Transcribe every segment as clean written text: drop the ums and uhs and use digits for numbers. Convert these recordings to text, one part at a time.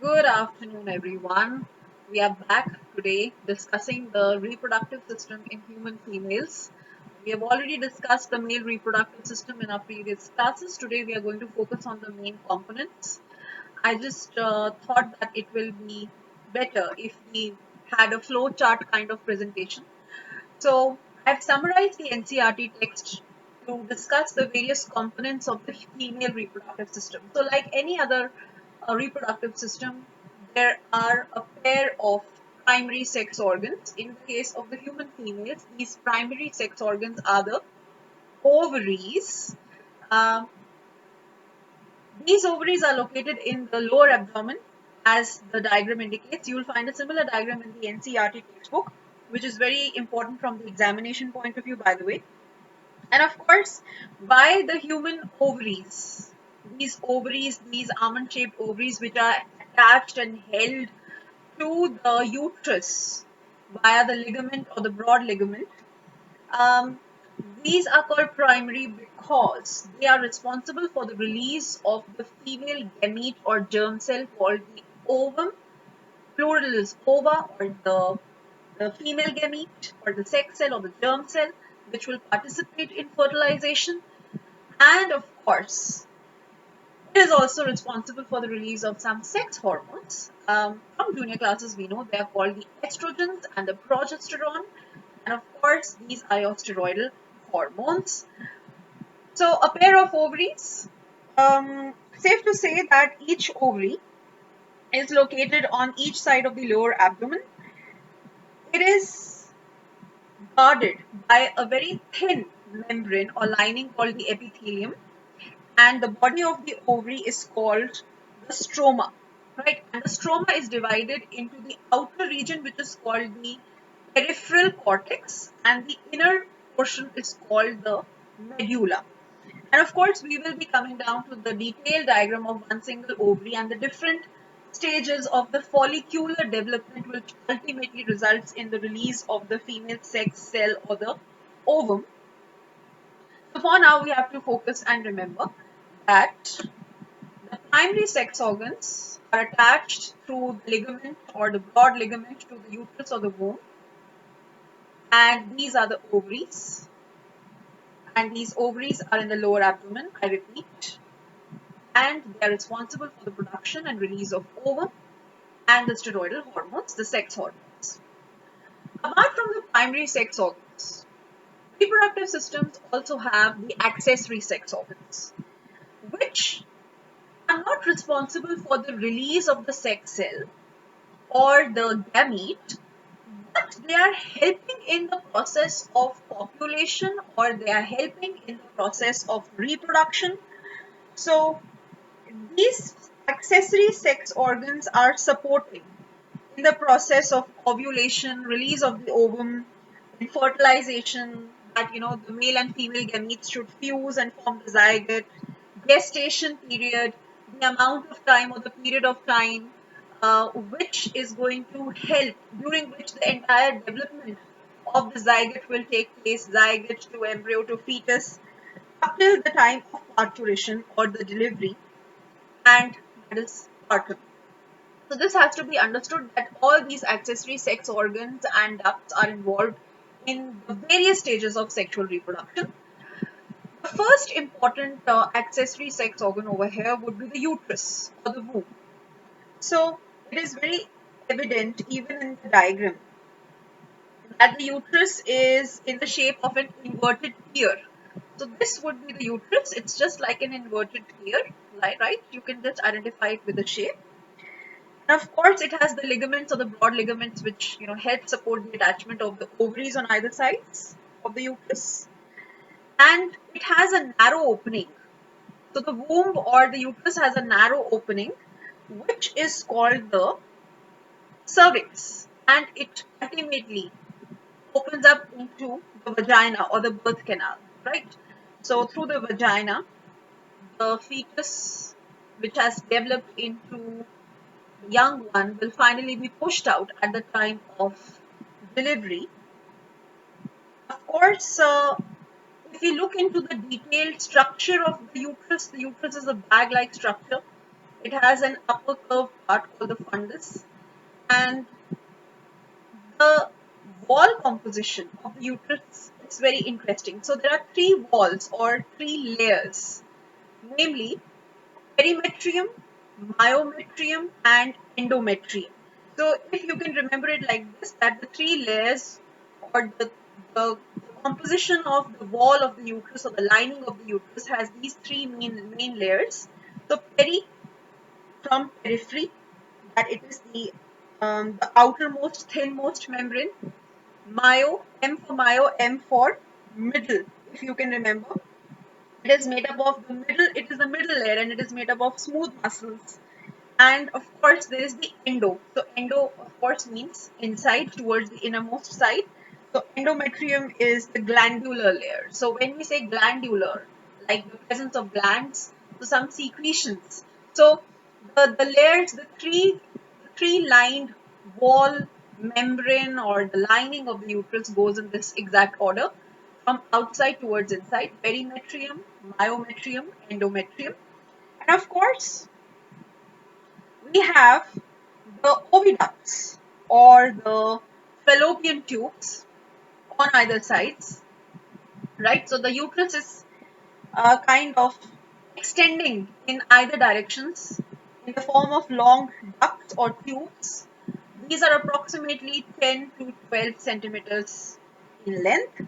Good afternoon, everyone. We are back today discussing the reproductive system in human females. We have already discussed the male reproductive system in our previous classes. Today, we are going to focus on the main components. I just thought that it will be better if we had a flow chart kind of presentation. So, I've summarized the NCRT text to discuss the various components of the female reproductive system. So, like any other reproductive system, there are a pair of primary sex organs. In the case of the human females, these primary sex organs are the ovaries. Um, these ovaries are located in the lower abdomen, as the diagram indicates. You will find a similar diagram in the NCRT textbook, which is very important from the examination point of view, by the way. And of course, why the human ovaries? These almond shaped ovaries, which are attached and held to the uterus via the ligament or the broad ligament. Um, these are called primary because they are responsible for the release of the female gamete or germ cell called the ovum. Plural is ova, or the female gamete or the sex cell or the germ cell, which will participate in fertilization. And of course, it is also responsible for the release of some sex hormones. From junior classes, we know they are called the estrogens and the progesterone. And of course, these are your steroidal hormones. So, a pair of ovaries. Safe to say that each ovary is located on each side of the lower abdomen. It is guarded by a very thin membrane or lining called the epithelium, and the body of the ovary is called the stroma, right? And the stroma is divided into the outer region, which is called the peripheral cortex, and the inner portion is called the medulla. And of course, we will be coming down to the detailed diagram of one single ovary and the different stages of the follicular development, which ultimately results in the release of the female sex cell or the ovum. So for now, we have to focus and remember that the primary sex organs are attached through the ligament or the broad ligament to the uterus or the womb, and these are the ovaries. And these ovaries are in the lower abdomen, I repeat, and they are responsible for the production and release of ovum and the steroidal hormones, the sex hormones. Apart from the primary sex organs, reproductive systems also have the accessory sex organs, which are not responsible for the release of the sex cell or the gamete, but they are helping in the process of population, or they are helping in the process of reproduction. So these accessory sex organs are supporting in the process of ovulation, release of the ovum, in fertilization, that the male and female gametes should fuse and form the zygote, gestation period, the amount of time or the period of time which is going to help, during which the entire development of the zygote will take place, zygote to embryo to fetus, up till the time of parturition or the delivery, and that is partum. So this has to be understood that all these accessory sex organs and ducts are involved in the various stages of sexual reproduction. The first important accessory sex organ over here would be the uterus or the womb. So it is very evident even in the diagram that the uterus is in the shape of an inverted tear. So this would be the uterus. It's just like an inverted tear, right? You can just identify it with the shape. And of course, it has the ligaments or the broad ligaments, which help support the attachment of the ovaries on either sides of the uterus. And it has a narrow opening. So the womb or the uterus has a narrow opening, which is called the cervix, and it ultimately opens up into the vagina or the birth canal, right? So through the vagina, the fetus, which has developed into young one, will finally be pushed out at the time of delivery. Of course, if we look into the detailed structure of the uterus is a bag-like structure. It has an upper curved part called the fundus, and the wall composition of the uterus is very interesting. So there are three walls or three layers, namely perimetrium, myometrium, and endometrium. So if you can remember it like this, that the three layers or the composition of the wall of the uterus or the lining of the uterus has these three main layers. So peri from periphery, that it is the outermost thinmost membrane. Myo, M for myo, M for middle, if you can remember. It is made up of the middle, it is the middle layer and it is made up of smooth muscles. And of course, there is the endo. So, endo, of course, means inside towards the innermost side. So, endometrium is the glandular layer. So, when we say glandular, like the presence of glands, so some secretions. So, the layers, the three lined wall membrane or the lining of the uterus goes in this exact order from outside towards inside: perimetrium, myometrium, endometrium. And of course, we have the oviducts or the fallopian tubes on either sides, right? So the uterus is kind of extending in either directions in the form of long ducts or tubes. These are approximately 10 to 12 centimeters in length,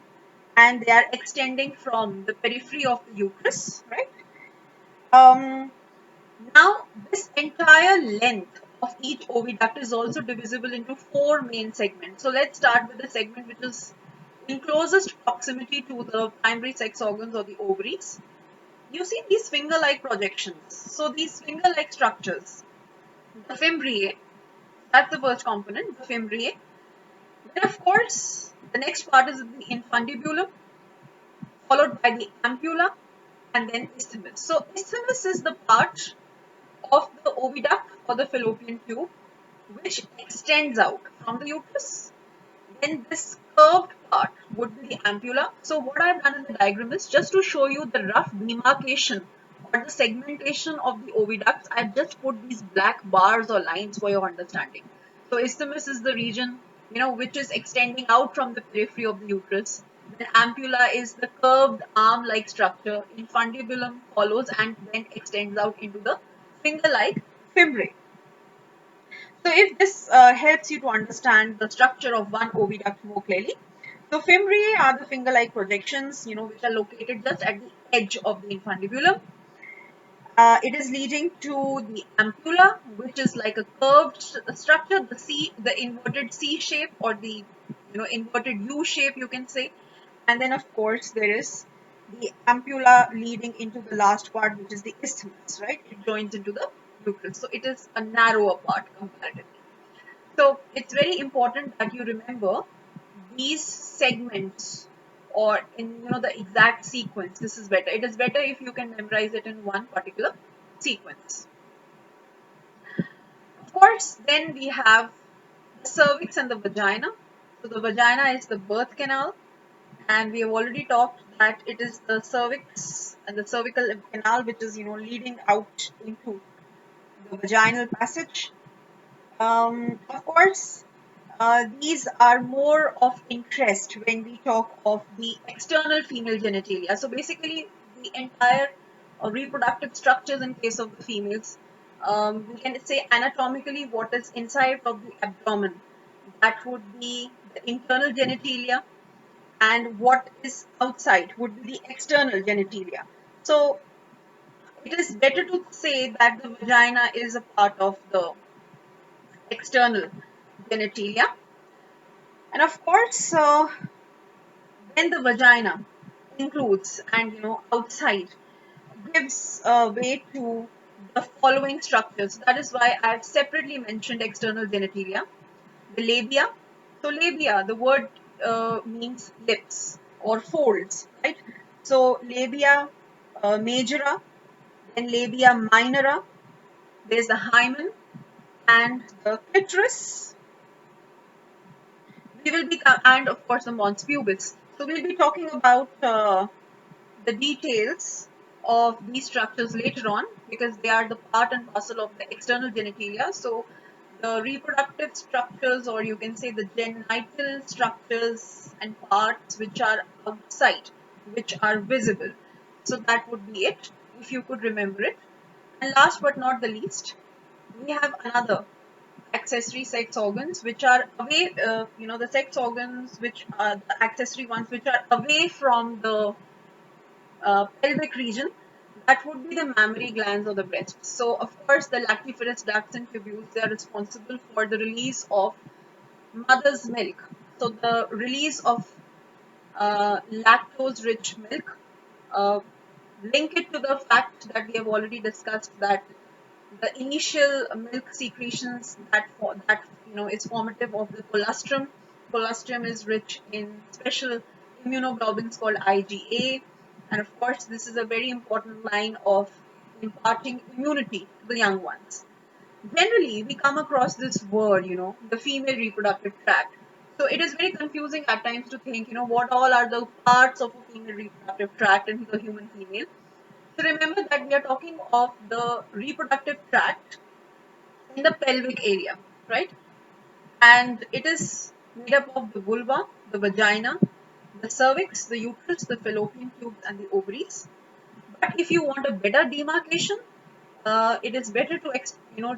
and they are extending from the periphery of the uterus, right? Um, Now, this entire length of each oviduct is also divisible into four main segments. So let's start with the segment which is in closest proximity to the primary sex organs or the ovaries. You see these finger-like projections. So these finger-like structures, the fimbriae, that's the first component, the fimbriae. Then of course, the next part is the infundibulum, followed by the ampulla, and then isthmus. So isthmus is the part of the oviduct or the fallopian tube which extends out from the uterus. Then this curved part would be the ampulla. So what I've done in the diagram is just to show you the rough demarcation or the segmentation of the oviducts. I've just put these black bars or lines for your understanding. So isthmus is the region, which is extending out from the periphery of the uterus. Then ampulla is the curved arm-like structure. Infundibulum follows and then extends out into the finger-like fimbriae. So if this helps you to understand the structure of one oviduct more clearly. So fimbriae are the finger-like projections, which are located just at the edge of the infundibulum. It is leading to the ampulla, which is like a curved structure, the inverted C shape or the inverted U shape, you can say. And then of course there is the ampulla leading into the last part, which is the isthmus, right? It joins into the uterus. So it is a narrower part comparatively. So it's very important that you remember these segments or in the exact sequence. This is better. It is better if you can memorize it in one particular sequence. Of course, then we have the cervix and the vagina. So the vagina is the birth canal, and we have already talked that it is the cervix and the cervical canal which is leading out into the vaginal passage. Of course, these are more of interest when we talk of the external female genitalia. So basically, the entire reproductive structures in case of the females, we can say anatomically what is inside of the abdomen. That would be the internal genitalia, and what is outside would be the external genitalia. So it is better to say that the vagina is a part of the external genitalia. And of course, when the vagina includes and outside gives way to the following structures. That is why I have separately mentioned external genitalia, the labia. So labia, the word means lips or folds, right? So labia majora, then labia minora. There's the hymen and the clitoris. We will be and of course the mons pubis. So we'll be talking about the details of these structures later on because they are the part and parcel of the external genitalia. So the reproductive structures, or you can say the genital structures and parts which are outside, which are visible. So that would be it, if you could remember it. And last but not the least, we have another accessory sex organs which are away, the sex organs which are the accessory ones which are away from the pelvic region. That would be the mammary glands or the breasts. So of course the lactiferous ducts and tubules, they are responsible for the release of mother's milk. So the release of lactose rich milk, uh, link it to the fact that we have already discussed that the initial milk secretions that is formative of the colostrum. Colostrum is rich in special immunoglobulins called IgA, and of course this is a very important line of imparting immunity to the young ones. Generally, we come across this word, the female reproductive tract. So it is very confusing at times to think, what all are the parts of a female reproductive tract in the human female. So remember that we are talking of the reproductive tract in the pelvic area, right? And it is made up of the vulva, the vagina, the cervix, the uterus, the fallopian tubes, and the ovaries. But if you want a better demarcation, it is better to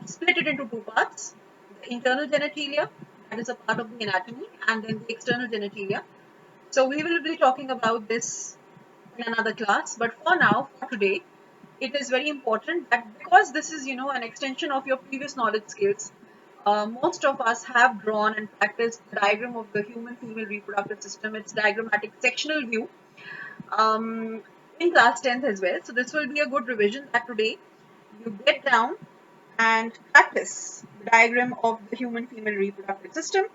split it into two parts: the internal genitalia, that is a part of the anatomy, and then the external genitalia. So we will be talking about this in another class, but for now, for today, it is very important that because this is an extension of your previous knowledge skills, most of us have drawn and practiced the diagram of the human female reproductive system, its diagrammatic sectional view, um, in class 10th as well. So this will be a good revision that today you get down and practice the diagram of the human female reproductive system.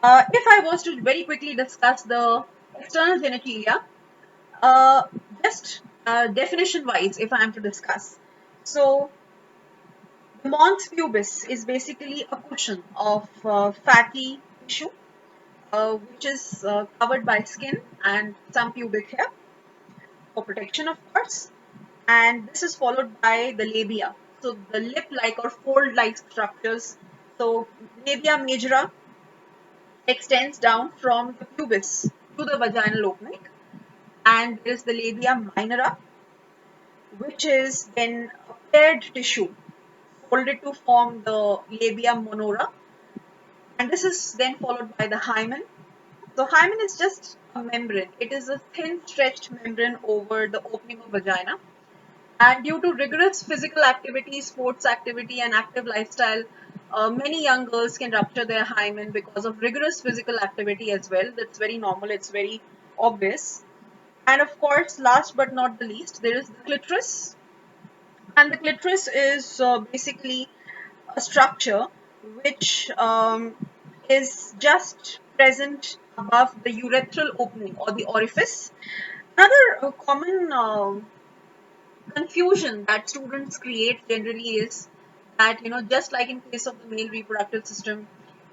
If I was to very quickly discuss the external genitalia, uh, just definition wise, if I am to discuss. So, the mons pubis is basically a cushion of fatty tissue which is covered by skin and some pubic hair for protection, of course. And this is followed by the labia. So, the lip like or fold like structures. So, labia majora extends down from the pubis to the vaginal opening, and there is the labia minora, which is then a paired tissue folded to form the labia minora, and this is then followed by the hymen. So hymen is just a membrane. It is a thin stretched membrane over the opening of vagina. And due to rigorous physical activity, sports activity, and active lifestyle, many young girls can rupture their hymen because of rigorous physical activity as well. That's very normal. It's very obvious. And of course, last but not the least, there is the clitoris. And the clitoris is basically a structure which is just present above the urethral opening or the orifice. Another common confusion that students create generally is that, just like in case of the male reproductive system,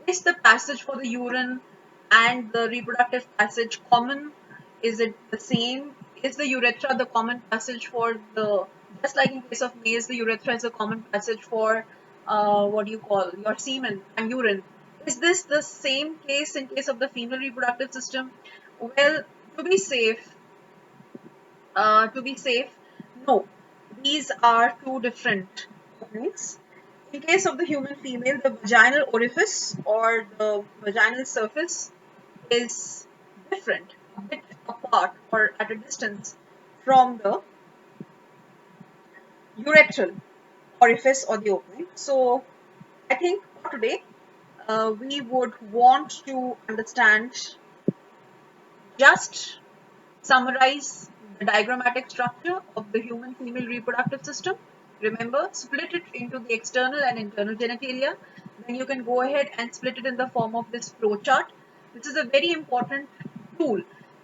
is the passage for the urine and the reproductive passage common? Is it the same? Is the urethra the common passage for the, just like in case of males, the urethra is a common passage for what do you call your semen and urine? Is this the same case in case of the female reproductive system? Well, to be safe, to be safe, no, these are two different openings. In case of the human female, the vaginal orifice or the vaginal surface is different, a bit apart or at a distance from the urethral orifice or the opening. So, I think for today, we would want to understand, just summarize the diagrammatic structure of the human female reproductive system. Remember, split it into the external and internal genitalia. Then you can go ahead and split it in the form of this flow chart. This is a very important tool.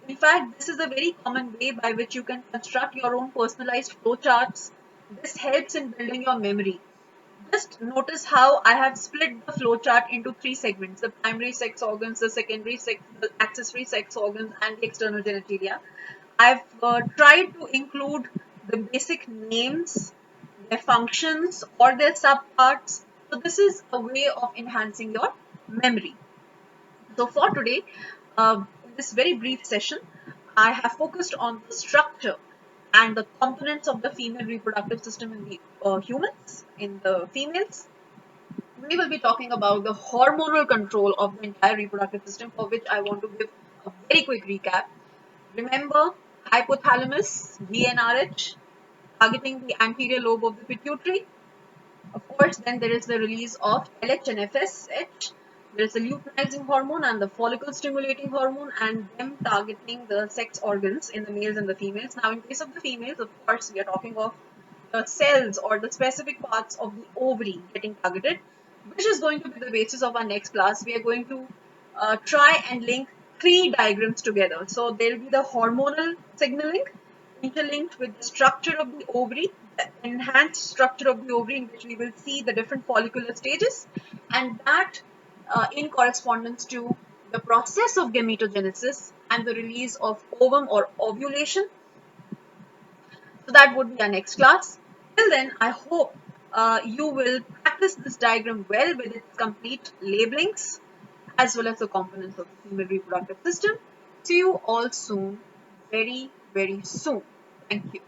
In fact, this is a very common way by which you can construct your own personalized flow charts. This helps in building your memory. Just notice how I have split the flowchart into three segments: the primary sex organs, the secondary sex, the accessory sex organs, and the external genitalia. I've tried to include the basic names, their functions, or their subparts. So this is a way of enhancing your memory. So for today, in this very brief session, I have focused on the structure and the components of the female reproductive system in the humans, in the females. We will be talking about the hormonal control of the entire reproductive system, for which I want to give a very quick recap. Remember, hypothalamus, GnRH, targeting the anterior lobe of the pituitary. Of course, then there is the release of LH and FSH. There is the luteinizing hormone and the follicle stimulating hormone, and them targeting the sex organs in the males and the females. Now, in case of the females, of course, we are talking of the cells or the specific parts of the ovary getting targeted, which is going to be the basis of our next class. We are going to try and link three diagrams together. So there will be the hormonal signaling interlinked with the structure of the ovary, the enhanced structure of the ovary, in which we will see the different follicular stages, and that in correspondence to the process of gametogenesis and the release of ovum or ovulation. So that would be our next class. Till then, I hope you will practice this diagram well with its complete labelings as well as the components of the female reproductive system. See you all soon, very, very soon. Thank you.